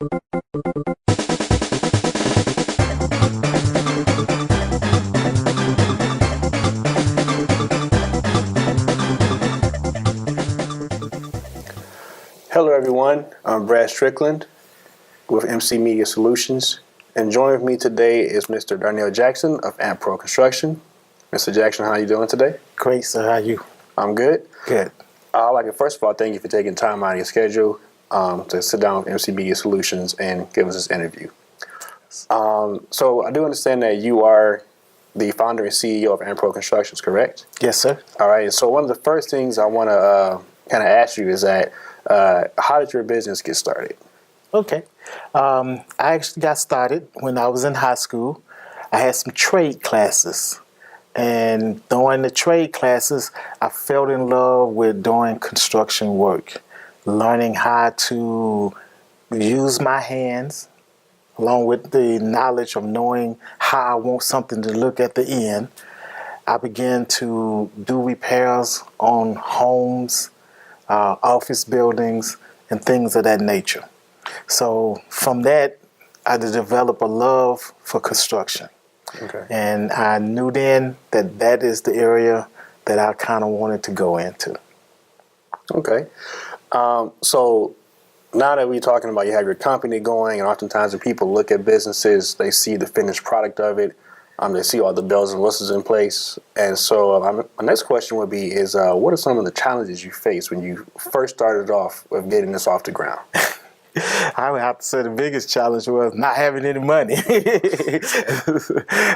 Hello everyone, I'm Brad Strickland with MC Media Solutions, and joining with me today is Mr. Darnell Jackson of Amp Pro Construction. Mr. Jackson, how are you doing today? Great, sir. How are you? I'm good. Good. I'd like to first of all thank you for taking time out of your schedule to sit down with MC Media Solutions and give us this interview. So I do understand that you are the founder and CEO of Amp Pro Construction, correct? Yes, sir. All right. So one of the first things I want to kind of ask you is that how did your business get started? Okay. I actually got started when I was in high school. I had some trade classes. And during the trade classes, I fell in love with doing construction work, learning how to use my hands, along with the knowledge of knowing how I want something to look at the end. I began to do repairs on homes, office buildings, and things of that nature. So from that, I developed a love for construction. Okay. And I knew then that that is the area that I kind of wanted to go into. Okay. So now that we're talking about you have your company going, and oftentimes when people look at businesses, they see the finished product of it. They see all the bells and whistles in place. And so my next question would be is what are some of the challenges you faced when you first started off with getting this off the ground? I would have to say the biggest challenge was not having any money.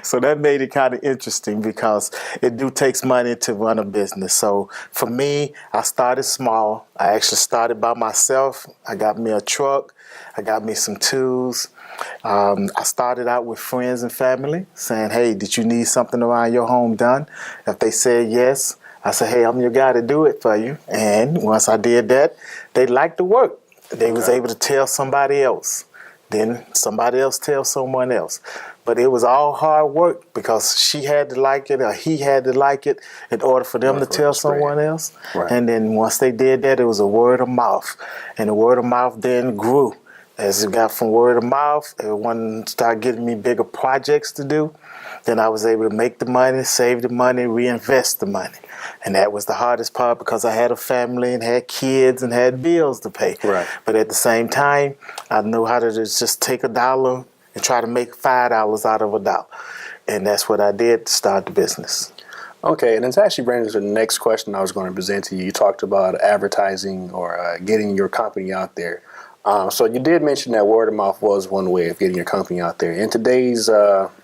So that made it kind of interesting because it takes money to run a business. So for me, I started small. I actually started by myself. I got me a truck. I got me some tools. I started out with friends and family saying, hey, did you need something around your home done? If they said yes, I said, hey, I'm your guy to do it for you. And once I did that, they liked the work. They was able to tell somebody else. Then somebody else tell someone else. But it was all hard work because she had to like it or he had to like it in order for them to tell someone else. Right. And then once they did that, it was a word of mouth. And the word of mouth then grew. As it got from word of mouth, everyone started giving me bigger projects to do. Then I was able to make the money, save the money, reinvest the money. And that was the hardest part because I had a family and had kids and had bills to pay. Right. But at the same time, I knew how to just take $1 and try to make $5 out of $1. And that's what I did to start the business. Okay, and it's actually brings us to the next question I was going to present to you. You talked about advertising or getting your company out there. So you did mention that word of mouth was one way of getting your company out there. In today's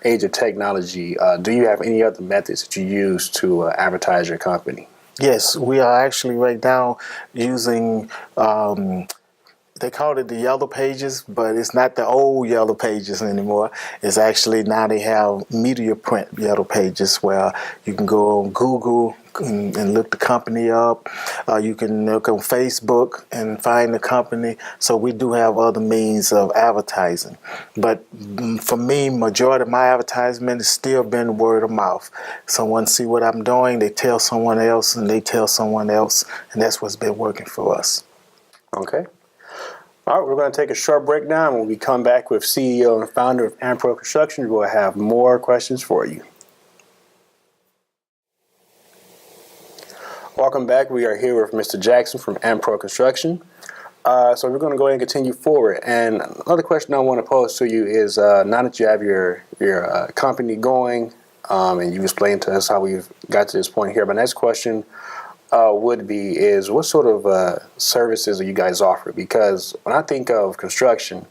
age of technology, do you have any other methods that you use to advertise your company? Yes, we are actually right now using, they call it the yellow pages, but it's not the old yellow pages anymore. It's actually now they have media print yellow pages where you can go on Google and look the company up. You can look on Facebook and find the company. So we do have other means of advertising. But for me, majority of my advertisement has still been word of mouth. Someone see what I'm doing, they tell someone else, and they tell someone else, and that's what's been working for us. Okay. All right, we're going to take a short break now, and when we come back with CEO and founder of Amp Pro Construction, we'll have more questions for you. Welcome back. We are here with Mr. Jackson from Amp Pro Construction. So we're going to go ahead and continue forward. And another question I want to pose to you is, now that you have your company going, and you've explained to us how we've got to this point here, my next question would be is what sort of services do you guys offer? Because when I think of construction,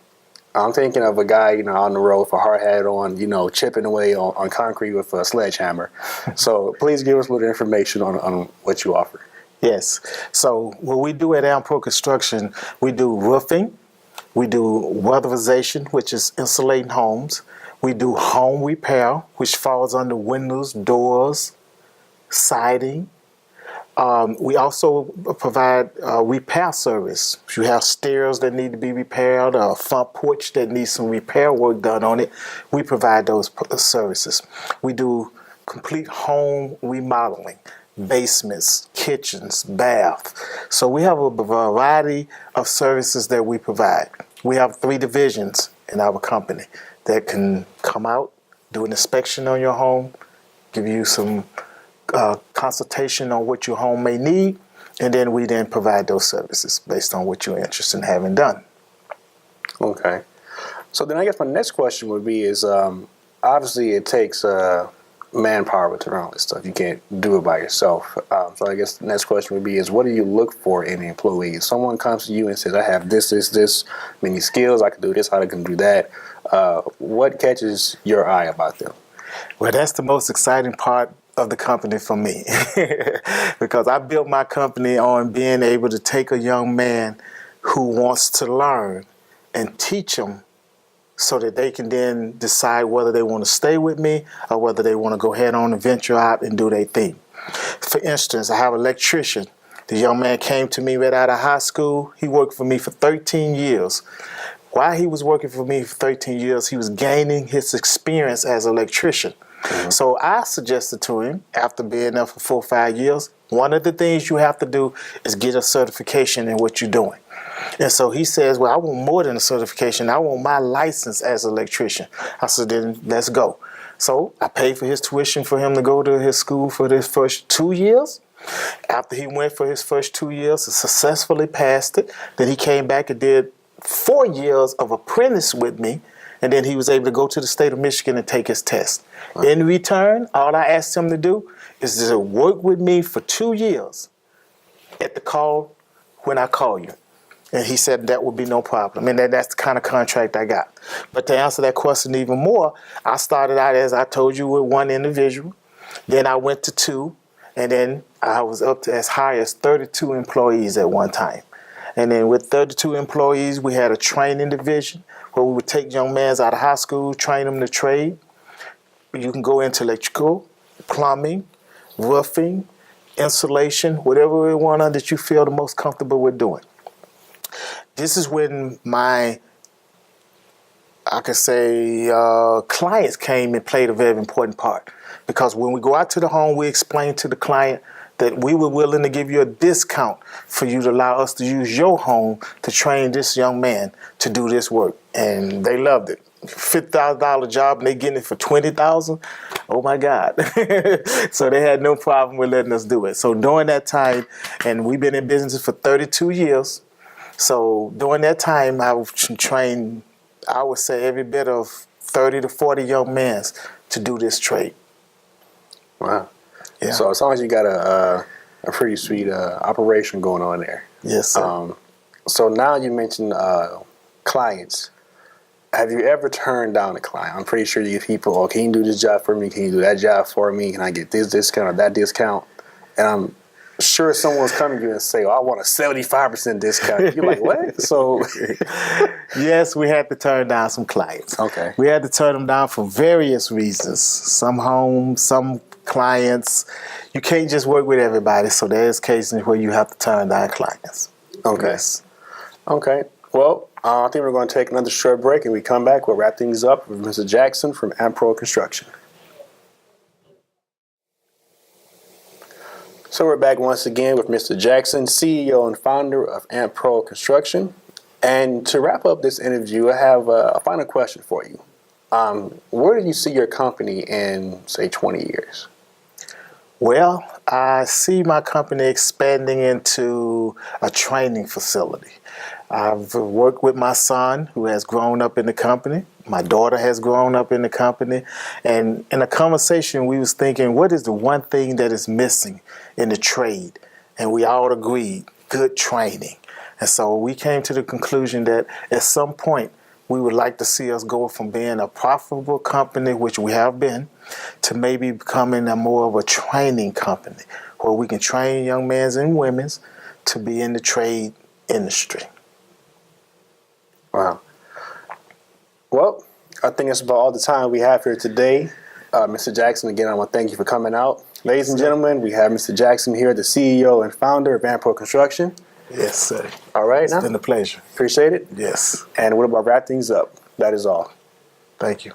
I'm thinking of a guy, on the road with a hard hat on, chipping away on concrete with a sledgehammer. So please give us a little information on what you offer. Yes. So what we do at Dmp Construction, we do roofing, we do weatherization, which is insulating homes. We do home repair, which falls under windows, doors, siding. We also provide repair service. If you have stairs that need to be repaired, or a front porch that needs some repair work done on it, we provide those services. We do complete home remodeling, basements, kitchens, bath. So we have a variety of services that we provide. We have 3 divisions in our company that can come out, do an inspection on your home, give you some consultation on what your home may need, and then we then provide those services based on what you're interested in having done. Okay. So then I guess my next question would be is obviously it takes manpower to run all this stuff. You can't do it by yourself. So I guess the next question would be is what do you look for in an employee? Someone comes to you and says, I have this many skills. I can do this. I can do that. What catches your eye about them? Well, that's the most exciting part of the company for me because I built my company on being able to take a young man who wants to learn and teach them so that they can then decide whether they want to stay with me or whether they want to go head on and venture out and do their thing. For instance, I have an electrician. The young man came to me right out of high school. He worked for me for 13 years. While he was working for me for 13 years, he was gaining his experience as an electrician. Mm-hmm. So I suggested to him, after being there for 4 or 5 years, one of the things you have to do is get a certification in what you're doing. And so he says, well, I want more than a certification. I want my license as an electrician. I said, then let's go. So I paid for his tuition for him to go to his school for his first 2 years. After he went for his first 2 years, he successfully passed it. Then he came back and did 4 years of apprentice with me. And then he was able to go to the state of Michigan and take his test. Wow. In return, all I asked him to do is to work with me for 2 years at the call when I call you. And he said that would be no problem. And that's the kind of contract I got. But to answer that question even more, I started out, as I told you, with 1 individual. Then I went to 2. And then I was up to as high as 32 employees at one time. And then with 32 employees, we had a training division where we would take young men out of high school, train them to trade. You can go into electrical, plumbing, roofing, insulation, whatever you want that you feel the most comfortable with doing. This is when my, I could say, clients came and played a very important part. Because when we go out to the home, we explain to the client that we were willing to give you a discount for you to allow us to use your home to train this young man to do this work. And they loved it. $50,000 job and they getting it for $20,000. Oh my God. So they had no problem with letting us do it. So during that time, and we've been in business for 32 years. So during that time, I trained, I would say, every bit of 30 to 40 young men to do this trade. Wow. Yeah. So as long as you got a pretty sweet operation going on there. Yes, sir. So now you mentioned clients. Have you ever turned down a client? I'm pretty sure you get people, oh, can you do this job for me? Can you do that job for me? Can I get this discount or that discount? And I'm sure someone's coming to you and say, oh, I want a 75% discount. You're like, what? So yes, we had to turn down some clients. Okay. We had to turn them down for various reasons. Some homes, some clients. You can't just work with everybody. So there's cases where you have to turn down clients. Okay. Yes. Okay. Well, I think we're going to take another short break, and we come back, we'll wrap things up with Mr. Jackson from Dmp Construction. So we're back once again with Mr. Jackson, CEO and founder of Dmp Construction. And to wrap up this interview, I have a final question for you. Where do you see your company in, say, 20 years? Well, I see my company expanding into a training facility. I've worked with my son, who has grown up in the company. My daughter has grown up in the company. And in a conversation, we was thinking, what is the one thing that is missing in the trade? And we all agreed, good training. And so we came to the conclusion that at some point, we would like to see us go from being a profitable company, which we have been, to maybe becoming a more of a training company, where we can train young men and women to be in the trade industry. Wow. Well, I think that's about all the time we have here today. Mr. Jackson, again, I want to thank you for coming out. Ladies and gentlemen, we have Mr. Jackson here, the CEO and founder of Dmp Construction. Yes, sir. All right. It's been a pleasure. Appreciate it. Yes. And we're about to wrap things up. That is all. Thank you.